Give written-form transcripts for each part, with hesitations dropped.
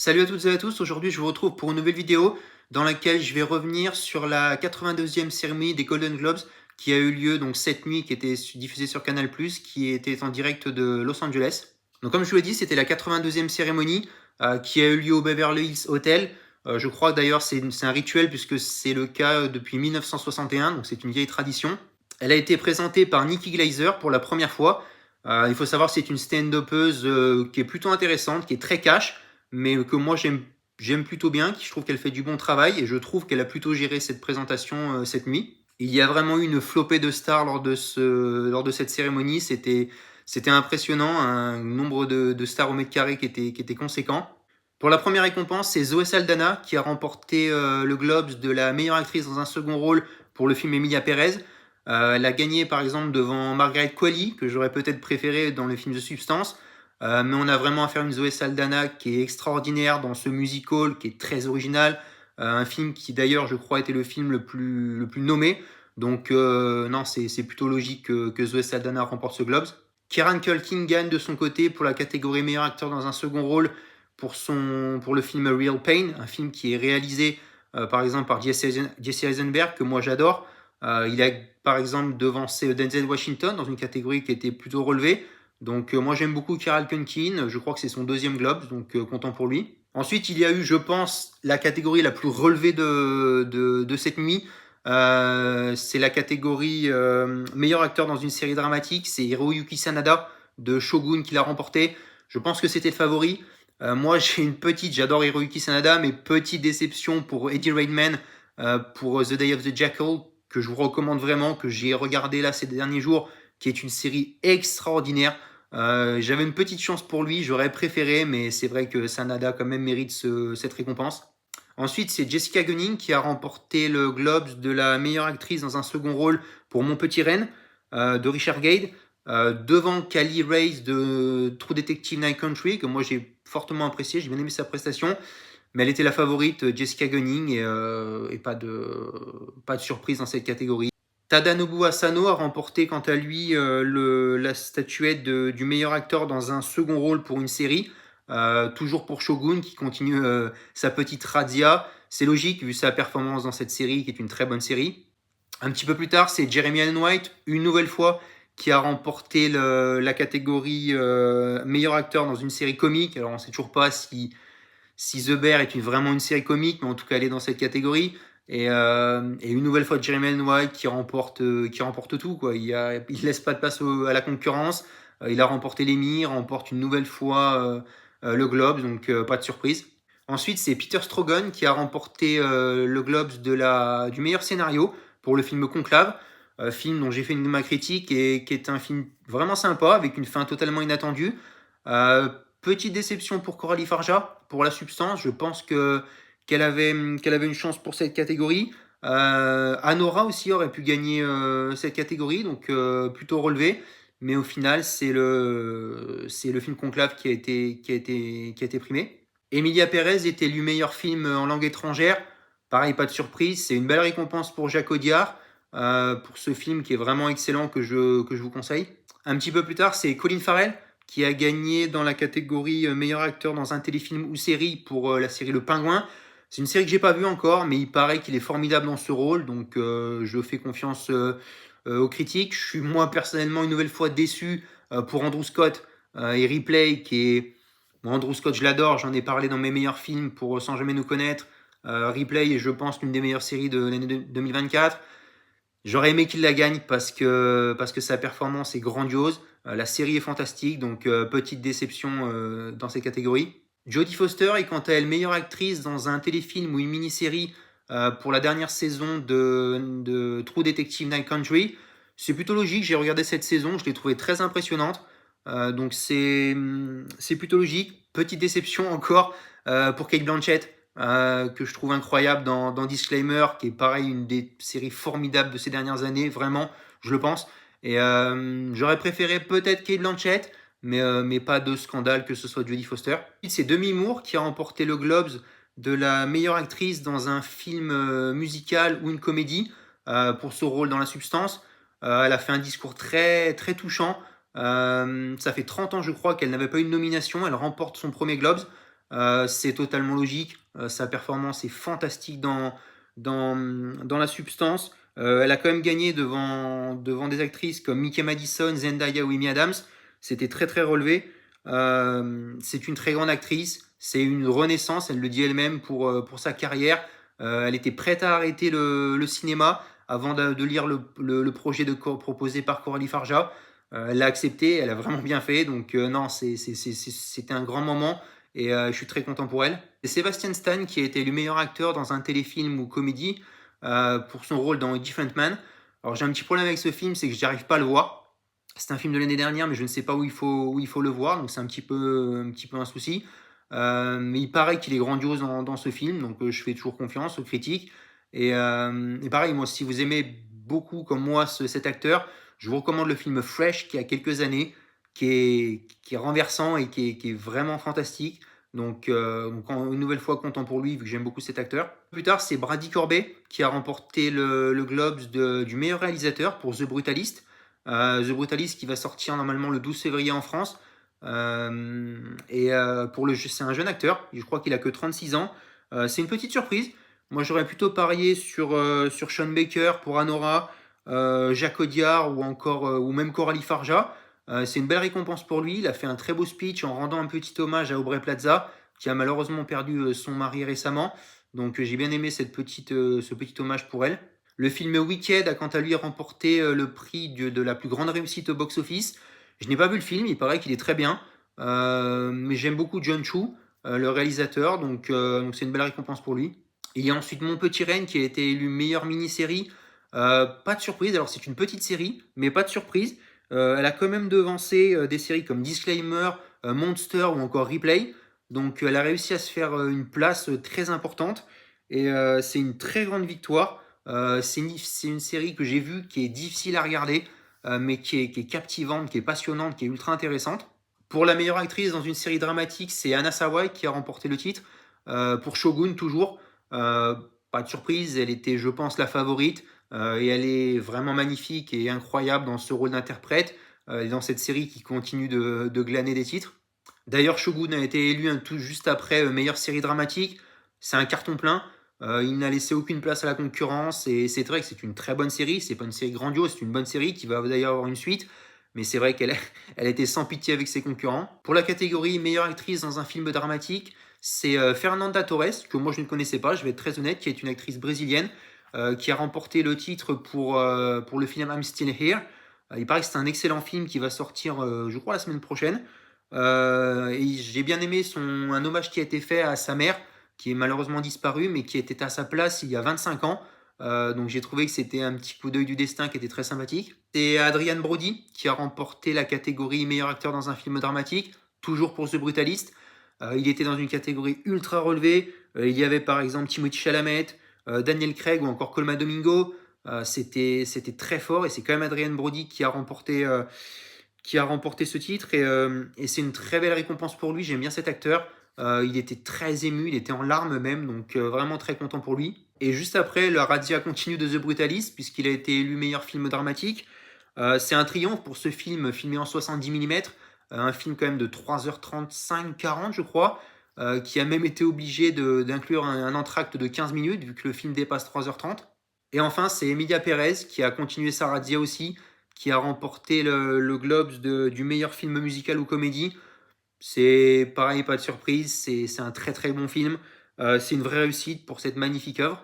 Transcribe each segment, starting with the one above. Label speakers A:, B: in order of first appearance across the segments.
A: Salut à toutes et à tous, aujourd'hui je vous retrouve pour une nouvelle vidéo dans laquelle je vais revenir sur la 82e cérémonie des Golden Globes qui a eu lieu donc cette nuit, qui était diffusée sur Canal+, qui était en direct de Los Angeles. Donc comme je vous l'ai dit, c'était la 82e cérémonie qui a eu lieu au Beverly Hills Hotel. Je crois que d'ailleurs c'est un rituel puisque c'est le cas depuis 1961, donc c'est une vieille tradition. Elle a été présentée par Nikki Glaser pour la première fois. Il faut savoir que c'est une stand-upeuse qui est plutôt intéressante, qui est très cash, mais que moi j'aime plutôt bien, je trouve qu'elle fait du bon travail et je trouve qu'elle a plutôt géré cette présentation cette nuit. Il y a vraiment eu une flopée de stars lors de cette cérémonie, c'était impressionnant, un nombre de stars au mètre carré qui était conséquent. Pour la première récompense, c'est Zoé Saldana qui a remporté le Globes de la meilleure actrice dans un second rôle pour le film Emilia Pérez. Elle a gagné par exemple devant Margaret Qualley, que j'aurais peut-être préféré dans le film The Substance. Mais on a vraiment affaire à une Zoé Saldana qui est extraordinaire dans ce musical, qui est très original. Un film qui d'ailleurs, je crois, était le film le plus nommé. Donc non, c'est plutôt logique que Zoé Saldana remporte ce Globes. Kieran Culkin gagne de son côté pour la catégorie meilleur acteur dans un second rôle pour le film Real Pain, un film qui est réalisé par exemple par Jesse Eisenberg, que moi j'adore. Il a par exemple devancé Denzel Washington dans une catégorie qui était plutôt relevée. Donc moi j'aime beaucoup Kieran Culkin, je crois que c'est son deuxième Globe, donc content pour lui. Ensuite il y a eu, je pense, la catégorie la plus relevée de cette nuit. C'est la catégorie meilleur acteur dans une série dramatique, c'est Hiroyuki Sanada de Shogun qui l'a remporté. Je pense que c'était le favori. Moi j'adore Hiroyuki Sanada, mais petite déception pour Eddie Redmayne pour The Day of the Jackal, que je vous recommande vraiment, que j'ai regardé là ces derniers jours, qui est une série extraordinaire. J'avais une petite chance pour lui, j'aurais préféré, mais c'est vrai que Sanada quand même mérite cette récompense. Ensuite, c'est Jessica Gunning qui a remporté le Globes de la meilleure actrice dans un second rôle pour Mon Petit Reine de Richard Gere, devant Callie Race de True Detective Night Country, que moi j'ai fortement apprécié, j'ai bien aimé sa prestation, mais elle était la favorite, Jessica Gunning, et pas de surprise dans cette catégorie. Tadanobu Asano a remporté quant à lui la statuette du meilleur acteur dans un second rôle pour une série, toujours pour Shogun qui continue sa petite razzia. C'est logique vu sa performance dans cette série qui est une très bonne série. Un petit peu plus tard, c'est Jeremy Allen White, une nouvelle fois, qui a remporté la catégorie meilleur acteur dans une série comique. Alors on ne sait toujours pas si The Bear est vraiment une série comique, mais en tout cas elle est dans cette catégorie. Et une nouvelle fois Jeremy Allen White qui remporte tout, quoi. Il laisse pas de place à la concurrence. Il a remporté l'Emmy, remporte une nouvelle fois le Globe, donc pas de surprise. Ensuite, c'est Peter Straughan qui a remporté le Globes du meilleur scénario pour le film Conclave, film dont j'ai fait une de ma critique et qui est un film vraiment sympa avec une fin totalement inattendue. Euh, Petite déception pour Coralie Farja pour la substance. Je pense qu'elle avait une chance pour cette catégorie. Anora aussi aurait pu gagner cette catégorie, donc plutôt relevé. Mais au final, c'est le film Conclave qui a été primé. Emilia Pérez était élu meilleur film en langue étrangère. Pareil, pas de surprise. C'est une belle récompense pour Jacques Audiard pour ce film qui est vraiment excellent que je vous conseille. Un petit peu plus tard, c'est Colin Farrell qui a gagné dans la catégorie meilleur acteur dans un téléfilm ou série pour la série Le Pingouin. C'est une série que j'ai pas vue encore, mais il paraît qu'il est formidable dans ce rôle, donc je fais confiance aux critiques. Je suis moi personnellement une nouvelle fois déçu pour Andrew Scott et Ripley, qui est bon, Andrew Scott, je l'adore, j'en ai parlé dans mes meilleurs films pour Sans jamais nous connaître. Ripley est, je pense, l'une des meilleures séries de l'année 2024. J'aurais aimé qu'il la gagne parce que sa performance est grandiose. La série est fantastique, donc petite déception dans ces catégories. Jodie Foster est quant à elle meilleure actrice dans un téléfilm ou une mini-série pour la dernière saison de True Detective Night Country. C'est plutôt logique, j'ai regardé cette saison, je l'ai trouvée très impressionnante. Donc c'est plutôt logique. Petite déception encore pour Kate Blanchett, que je trouve incroyable dans Disclaimer, qui est pareil, une des séries formidables de ces dernières années, vraiment, je le pense. Et j'aurais préféré peut-être Kate Blanchett, mais pas de scandale que ce soit Jodie Foster. C'est Demi Moore qui a remporté le Globes de la meilleure actrice dans un film musical ou une comédie pour son rôle dans La Substance. Elle a fait un discours très, très touchant. Ça fait 30 ans, je crois, qu'elle n'avait pas eu de nomination. Elle remporte son premier Globes. C'est totalement logique. Sa performance est fantastique dans la substance. Elle a quand même gagné devant des actrices comme Mickey Madison, Zendaya ou Amy Adams. C'était très très relevé. C'est une très grande actrice. C'est une renaissance, elle le dit elle-même, pour sa carrière. Elle était prête à arrêter le cinéma avant de lire le projet proposé par Coralie Farja. Elle l'a accepté, elle a vraiment bien fait. Donc non, c'était un grand moment et je suis très content pour elle. C'est Sebastian Stan qui a été élu meilleur acteur dans un téléfilm ou comédie pour son rôle dans A Different Man. Alors j'ai un petit problème avec ce film, c'est que je n'arrive pas à le voir. C'est un film de l'année dernière, mais je ne sais pas où il faut le voir, donc c'est un petit peu un souci. Mais il paraît qu'il est grandiose dans ce film, donc je fais toujours confiance aux critiques. Et pareil, moi, si vous aimez beaucoup comme moi cet acteur, je vous recommande le film Fresh qui a quelques années, qui est renversant et qui est vraiment fantastique. Donc une nouvelle fois content pour lui vu que j'aime beaucoup cet acteur. Plus tard, c'est Brady Corbet qui a remporté le Globes du meilleur réalisateur pour The Brutalist. The Brutalist qui va sortir normalement le 12 février en France. Pour le jeu, c'est un jeune acteur, je crois qu'il a que 36 ans. C'est une petite surprise. Moi, j'aurais plutôt parié sur Sean Baker pour Anora, Jacques Audiard ou même Coralie Farja. C'est une belle récompense pour lui. Il a fait un très beau speech en rendant un petit hommage à Aubrey Plaza, qui a malheureusement perdu son mari récemment. Donc j'ai bien aimé ce petit hommage pour elle. Le film Wicked a quant à lui remporté le prix de la plus grande réussite au box-office. Je n'ai pas vu le film, il paraît qu'il est très bien. Mais j'aime beaucoup John Chu, le réalisateur, donc c'est une belle récompense pour lui. Il y a ensuite Mon Petit Reine qui a été élu meilleure mini-série. Pas de surprise, alors c'est une petite série, mais pas de surprise. Elle a quand même devancé des séries comme Disclaimer, Monster ou encore Replay. Donc elle a réussi à se faire une place très importante et c'est une très grande victoire. C'est une série que j'ai vue qui est difficile à regarder, mais qui est captivante, qui est passionnante, qui est ultra intéressante. Pour la meilleure actrice dans une série dramatique, c'est Anna Sawai qui a remporté le titre. Pour Shogun, toujours. Euh, Pas de surprise, elle était, je pense, la favorite. Et elle est vraiment magnifique et incroyable dans ce rôle d'interprète et dans cette série qui continue de glaner des titres. D'ailleurs, Shogun a été élu tout juste après meilleure série dramatique. C'est un carton plein. Il n'a laissé aucune place à la concurrence et c'est vrai que c'est une très bonne série. C'est pas une série grandiose, c'est une bonne série qui va d'ailleurs avoir une suite. Mais c'est vrai elle était sans pitié avec ses concurrents. Pour la catégorie meilleure actrice dans un film dramatique, c'est Fernanda Torres, que moi je ne connaissais pas, je vais être très honnête, qui est une actrice brésilienne qui a remporté le titre pour le film I'm Still Here. Il paraît que c'est un excellent film qui va sortir, je crois, la semaine prochaine. Et j'ai bien aimé un hommage qui a été fait à sa mère, qui est malheureusement disparue, mais qui était à sa place il y a 25 ans. Donc j'ai trouvé que c'était un petit coup d'œil du destin qui était très sympathique. C'est Adrian Brody qui a remporté la catégorie meilleur acteur dans un film dramatique, toujours pour The Brutalist. Il était dans une catégorie ultra relevée. Il y avait par exemple Timothée Chalamet, Daniel Craig ou encore Colman Domingo. C'était très fort et c'est quand même Adrian Brody qui a remporté ce titre et c'est une très belle récompense pour lui. J'aime bien cet acteur. Il était très ému, il était en larmes même, donc vraiment très content pour lui. Et juste après, la razzia continue de The Brutalist, puisqu'il a été élu meilleur film dramatique. C'est un triomphe pour ce film filmé en 70 mm, un film quand même de 3h35-40 je crois, qui a même été obligé d'inclure un entracte de 15 minutes, vu que le film dépasse 3h30. Et enfin, c'est Emilia Pérez qui a continué sa razzia aussi, qui a remporté le Globes du meilleur film musical ou comédie. C'est pareil, pas de surprise, c'est un très très bon film. C'est une vraie réussite pour cette magnifique œuvre.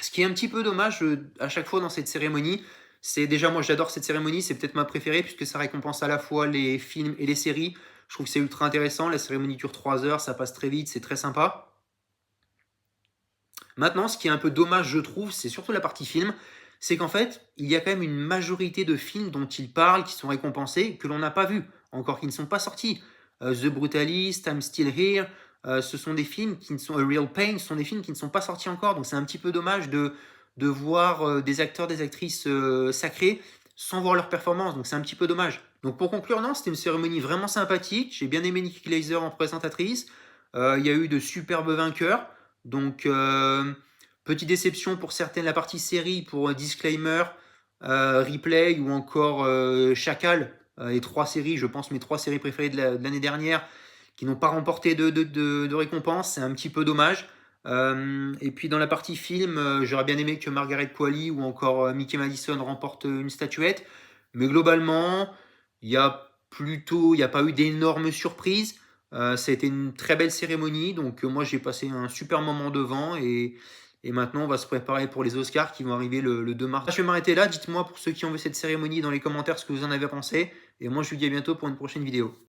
A: Ce qui est un petit peu dommage à chaque fois dans cette cérémonie, c'est déjà moi j'adore cette cérémonie, c'est peut-être ma préférée puisque ça récompense à la fois les films et les séries. Je trouve que c'est ultra intéressant, la cérémonie dure 3 heures, ça passe très vite, c'est très sympa. Maintenant, ce qui est un peu dommage, je trouve, c'est surtout la partie film, c'est qu'en fait, il y a quand même une majorité de films dont il parle, qui sont récompensés, que l'on n'a pas vus, encore qui ne sont pas sortis. The Brutalist, I'm Still Here, ce sont des films qui ne sont A Real Pain, ce sont des films qui ne sont pas sortis encore, donc c'est un petit peu dommage de voir des acteurs, des actrices sacrés sans voir leur performance, donc c'est un petit peu dommage. Donc pour conclure, non, c'était une cérémonie vraiment sympathique, j'ai bien aimé Nikki Glaser en présentatrice, il y a eu de superbes vainqueurs, donc petite déception pour certaines, la partie série, pour Disclaimer, Replay ou encore Chacal, les 3 séries, je pense mes 3 séries préférées de l'année dernière, qui n'ont pas remporté de récompense. C'est un petit peu dommage. Et puis dans la partie film, j'aurais bien aimé que Margaret Qualley ou encore Mickey Madison remportent une statuette. Mais globalement, il y a pas eu d'énormes surprises. Ça a été une très belle cérémonie, donc moi j'ai passé un super moment devant et maintenant on va se préparer pour les Oscars qui vont arriver le 2 mars. Je vais m'arrêter là, dites-moi pour ceux qui ont vu cette cérémonie dans les commentaires ce que vous en avez pensé, et moi je vous dis à bientôt pour une prochaine vidéo.